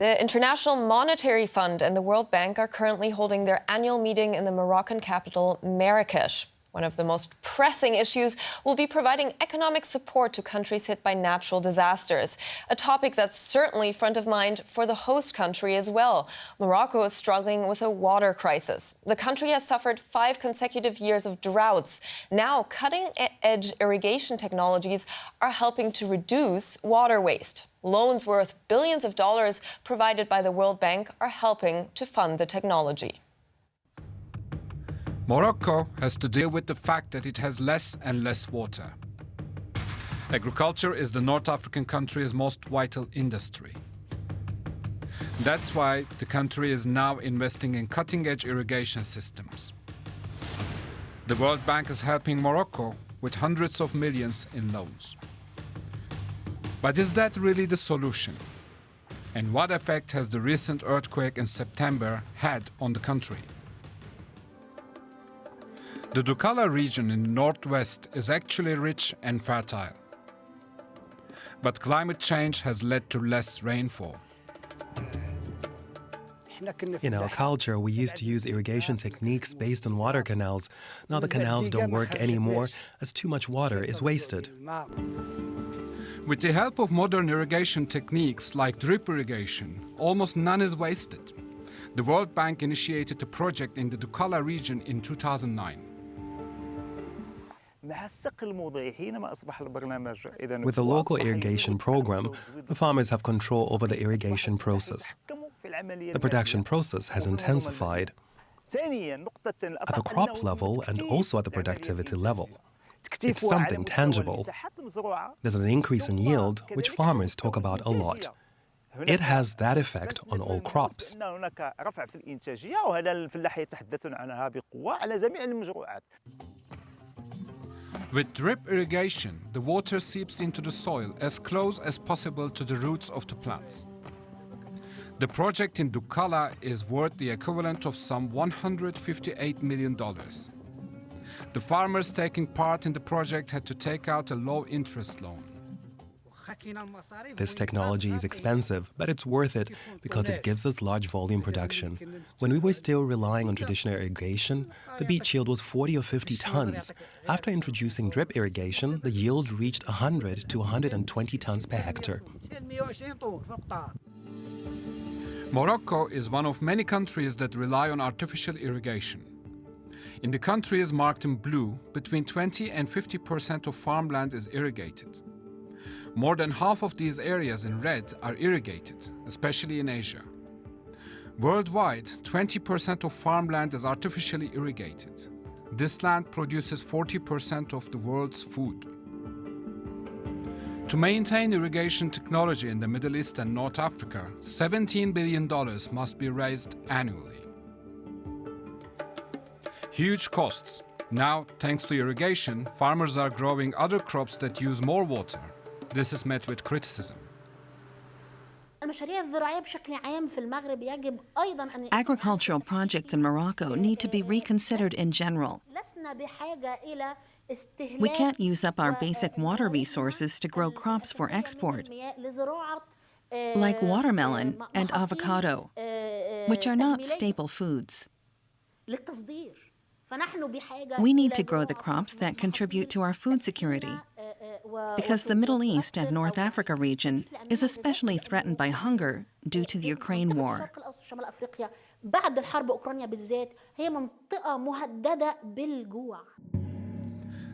The International Monetary Fund and the World Bank are currently holding their annual meeting in the Moroccan capital, Marrakech. One of the most pressing issues will be providing economic support to countries hit by natural disasters, a topic that's certainly front of mind for the host country as well. Morocco is struggling with a water crisis. The country has suffered 5 consecutive years of droughts. Now, cutting-edge irrigation technologies are helping to reduce water waste. Loans worth billions of dollars provided by the World Bank are helping to fund the technology. Morocco has to deal with the fact that it has less and less water. Agriculture is the North African country's most vital industry. That's why the country is now investing in cutting-edge irrigation systems. The World Bank is helping Morocco with hundreds of millions in loans. But is that really the solution? And what effect has the recent earthquake in September had on the country? The Dukkala region in the northwest is actually rich and fertile. But climate change has led to less rainfall. In our culture, we used to use irrigation techniques based on water canals. Now the canals don't work anymore as too much water is wasted. With the help of modern irrigation techniques like drip irrigation, almost none is wasted. The World Bank initiated a project in the Dukkala region in 2009. With the local irrigation program, the farmers have control over the irrigation process. The production process has intensified at the crop level and also at the productivity level. It's something tangible. There's an increase in yield, which farmers talk about a lot. It has that effect on all crops. With drip irrigation, the water seeps into the soil as close as possible to the roots of the plants. The project in Dukkala is worth the equivalent of some $158 million. The farmers taking part in the project had to take out a low-interest loan. This technology is expensive, but it's worth it because it gives us large volume production. When we were still relying on traditional irrigation, the beech yield was 40 or 50 tons. After introducing drip irrigation, the yield reached 100 to 120 tons per hectare. Morocco is one of many countries that rely on artificial irrigation. In the countries marked in blue, between 20 and 50% of farmland is irrigated. More than half of these areas in red are irrigated, especially in Asia. Worldwide, 20% of farmland is artificially irrigated. This land produces 40% of the world's food. To maintain irrigation technology in the Middle East and North Africa, $17 billion must be raised annually. Huge costs. Now, thanks to irrigation, farmers are growing other crops that use more water. This is met with criticism. Agricultural projects in Morocco need to be reconsidered in general. We can't use up our basic water resources to grow crops for export, like watermelon and avocado, which are not staple foods. We need to grow the crops that contribute to our food security, because the Middle East and North Africa region is especially threatened by hunger due to the Ukraine war.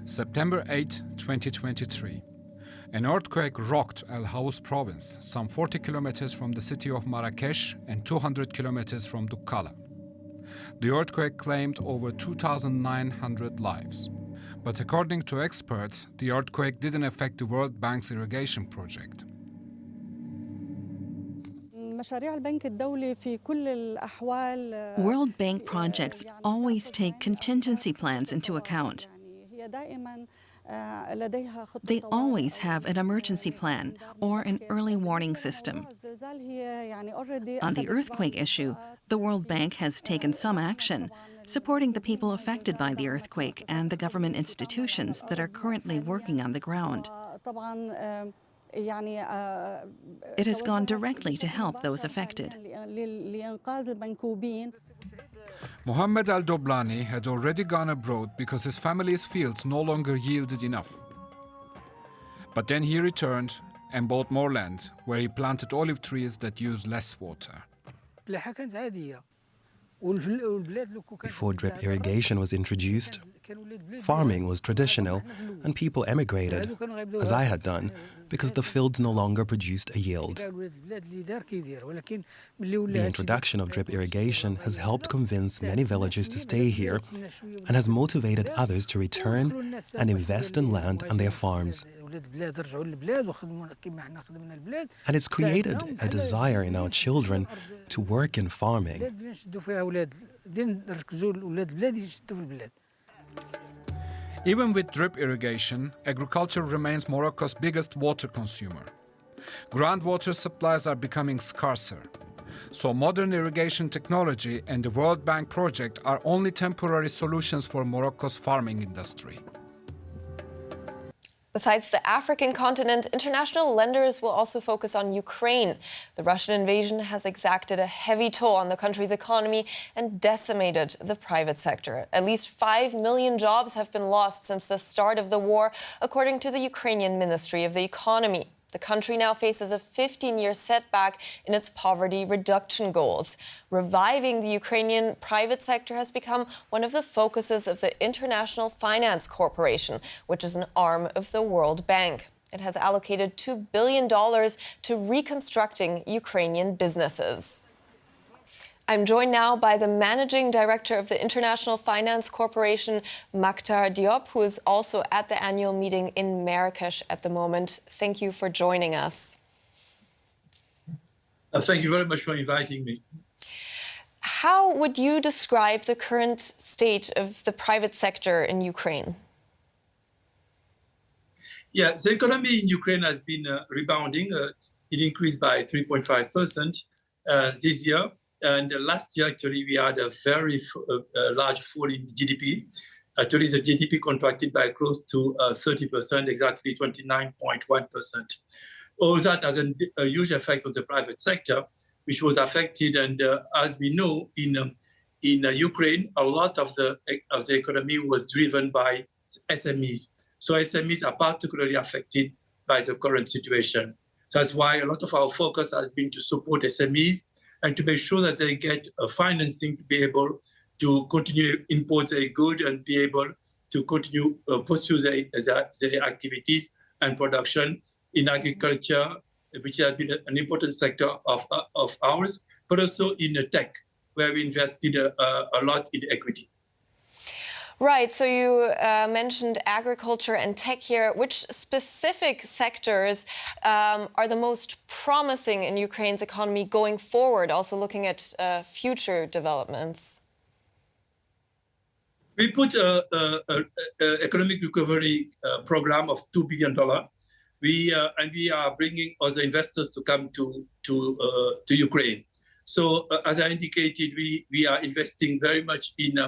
September 8, 2023. An earthquake rocked El Haus province, some 40 kilometers from the city of Marrakech and 200 kilometers from Dukkala. The earthquake claimed over 2,900 lives. But according to experts, the earthquake didn't affect the World Bank's irrigation project. World Bank projects always take contingency plans into account. They always have an emergency plan or an early warning system. On the earthquake issue, the World Bank has taken some action, supporting the people affected by the earthquake and the government institutions that are currently working on the ground. It has gone directly to help those affected. Mohammed al-Doblani had already gone abroad because his family's fields no longer yielded enough. But then he returned and bought more land, where he planted olive trees that use less water. Before drip irrigation was introduced, farming was traditional and people emigrated, as I had done, because the fields no longer produced a yield. The introduction of drip irrigation has helped convince many villagers to stay here and has motivated others to return and invest in land and their farms. And it's created a desire in our children to work in farming. Even with drip irrigation, agriculture remains Morocco's biggest water consumer. Groundwater supplies are becoming scarcer. So modern irrigation technology and the World Bank project are only temporary solutions for Morocco's farming industry. Besides the African continent, international lenders will also focus on Ukraine. The Russian invasion has exacted a heavy toll on the country's economy and decimated the private sector. At least 5 million jobs have been lost since the start of the war, according to the Ukrainian Ministry of the Economy. The country now faces a 15-year setback in its poverty reduction goals. Reviving the Ukrainian private sector has become one of the focuses of the International Finance Corporation, which is an arm of the World Bank. It has allocated $2 billion to reconstructing Ukrainian businesses. I'm joined now by the Managing Director of the International Finance Corporation, Makhtar Diop, who is also at the annual meeting in Marrakech at the moment. Thank you for joining us. Thank you very much for inviting me. How would you describe the current state of the private sector in Ukraine? Yeah, the economy in Ukraine has been rebounding. It increased by 3.5% this year. And last year, actually, we had a very large fall in GDP. Actually, the GDP contracted by close to 30%, exactly 29.1%. All that has a huge effect on the private sector, which was affected. And as we know, in Ukraine, a lot of the economy was driven by SMEs. So SMEs are particularly affected by the current situation. So that's why a lot of our focus has been to support SMEs and to make sure that they get financing to be able to continue import their goods and be able to continue pursue their activities and production in agriculture, which has been an important sector of ours, but also in tech, where we invested a lot in equity. Right, so you mentioned agriculture and tech here. Which specific sectors are the most promising in Ukraine's economy going forward, also looking at future developments? We put an economic recovery program of $2 billion. And we are bringing other investors to come to Ukraine. So as I indicated, we are investing very much in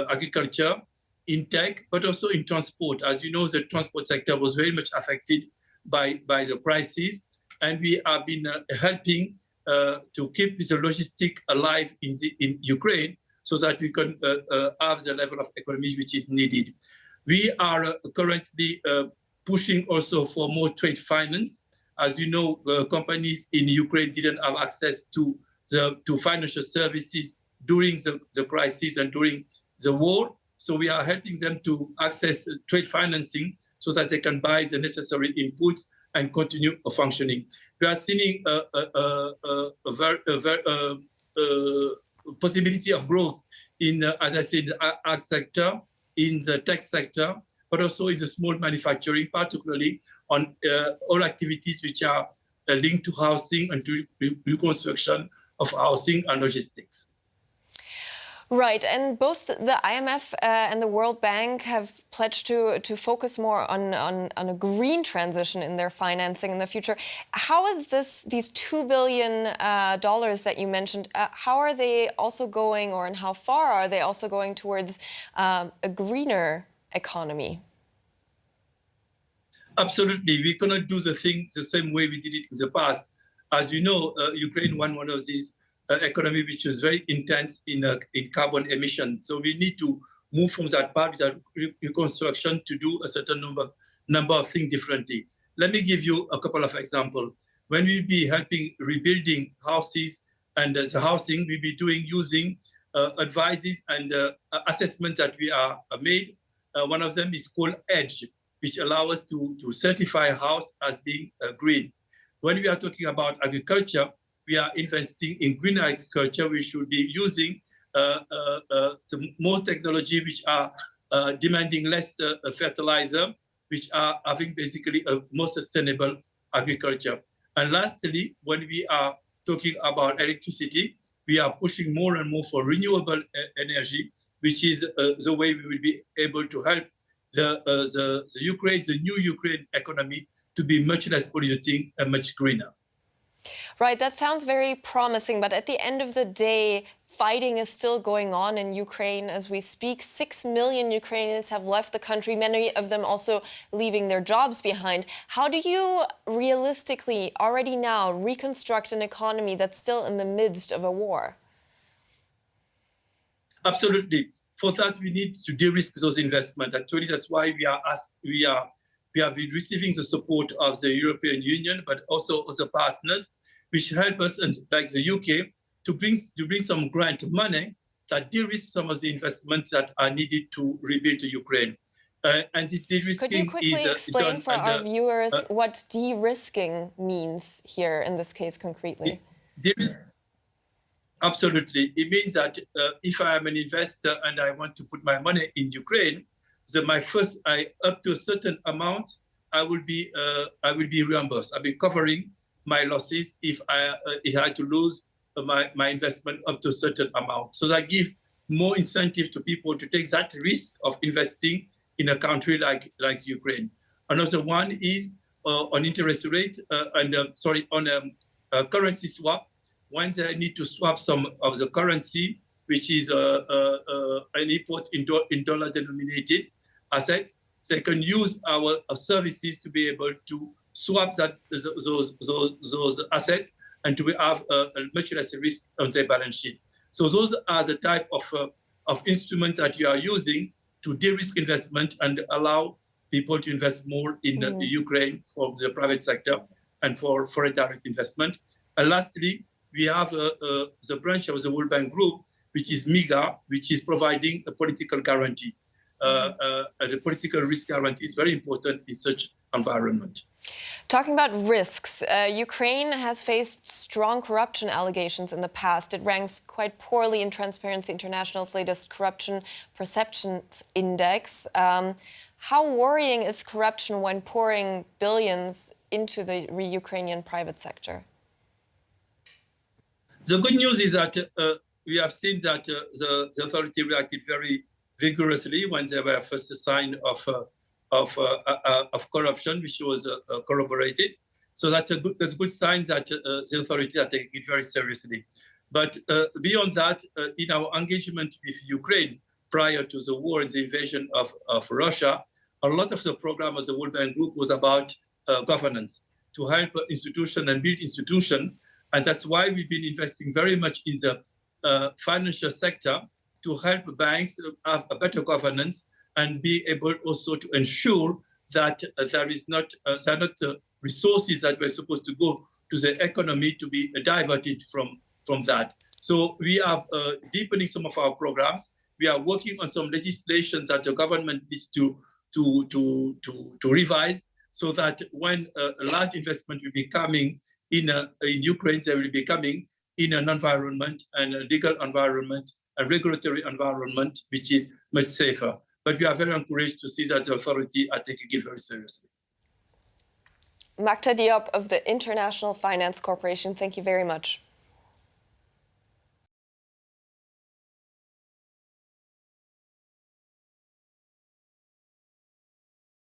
agriculture, in tech, but also in transport. As you know, the transport sector was very much affected by the crisis, and we have been helping to keep the logistics alive in Ukraine so that we can have the level of economy which is needed. We are currently pushing also for more trade finance. As you know, companies in Ukraine didn't have access to financial services during the crisis and during the war. So we are helping them to access trade financing so that they can buy the necessary inputs and continue functioning. We are seeing a possibility of growth in, as I said, the ag sector, in the tech sector, but also in the small manufacturing, particularly on all activities which are linked to housing and to reconstruction of housing and logistics. Right, and both the IMF and the World Bank have pledged to focus more on a green transition in their financing in the future. How is these $2 billion that you mentioned, how are they also going, or and how far are they also going towards a greener economy? Absolutely. We cannot do the things the same way we did it in the past. As you know, Ukraine won one of these economy which was very intense in carbon emissions. So we need to move from that part with that reconstruction to do a certain number of things differently. Let me give you a couple of examples. When we'll be helping rebuilding houses and the housing, we'll be using advices and assessments that we are made. One of them is called EDGE, which allow us to certify a house as being green. When we are talking about agriculture, we are investing in green agriculture. We should be using more technology which are demanding less fertilizer, which are having basically a more sustainable agriculture. And lastly, when we are talking about electricity, we are pushing more and more for renewable energy, which is the way we will be able to help the new Ukraine economy to be much less polluting and much greener. Right, that sounds very promising, but at the end of the day, fighting is still going on in Ukraine as we speak. 6 million Ukrainians have left the country, many of them also leaving their jobs behind. How do you realistically, already now, reconstruct an economy that's still in the midst of a war? Absolutely. For that, we need to de-risk those investments. Actually, that's why we have been receiving the support of the European Union, but also other partners, which help us, and like the UK, to bring some grant money that de-risk some of the investments that are needed to rebuild Ukraine. And this de-risking Could you quickly explain for our viewers what de-risking means here in this case concretely? Absolutely. It means that if I am an investor and I want to put my money in Ukraine, up to a certain amount, I will be reimbursed. I'll be covering my losses if I had to lose my investment up to a certain amount. So that gives more incentive to people to take that risk of investing in a country like Ukraine. Another one is on interest rate on a currency swap. Once I need to swap some of the currency, which is an import in dollar denominated assets, so I can use our services to be able to swap those assets and to have a much less risk on their balance sheet. So those are the type of instruments that you are using to de-risk investment and allow people to invest more in Ukraine for the private sector and for foreign direct investment. And lastly, we have the branch of the World Bank Group, which is MIGA, which is providing a political guarantee. The political risk guarantee is very important in such environment. Talking about risks, Ukraine has faced strong corruption allegations in the past. It ranks quite poorly in Transparency International's latest corruption perceptions index. How worrying is corruption when pouring billions into the Ukrainian private sector? The good news is that we have seen that the authority reacted very vigorously when there were first a sign of corruption, which was corroborated. So that's a good sign that the authorities are taking it very seriously. But beyond that, in our engagement with Ukraine prior to the war and the invasion of Russia, a lot of the program of the World Bank Group was about governance, to help institutions and build institutions. And that's why we've been investing very much in the financial sector to help banks have a better governance and be able also to ensure that there are not resources that were supposed to go to the economy to be diverted from that. So we are deepening some of our programs. We are working on some legislation that the government needs to revise, so that when a large investment will be coming in Ukraine, they will be coming in an environment and a legal environment, a regulatory environment, which is much safer. But we are very encouraged to see that the authority are taking it very seriously. Makhtar Diop of the International Finance Corporation, thank you very much.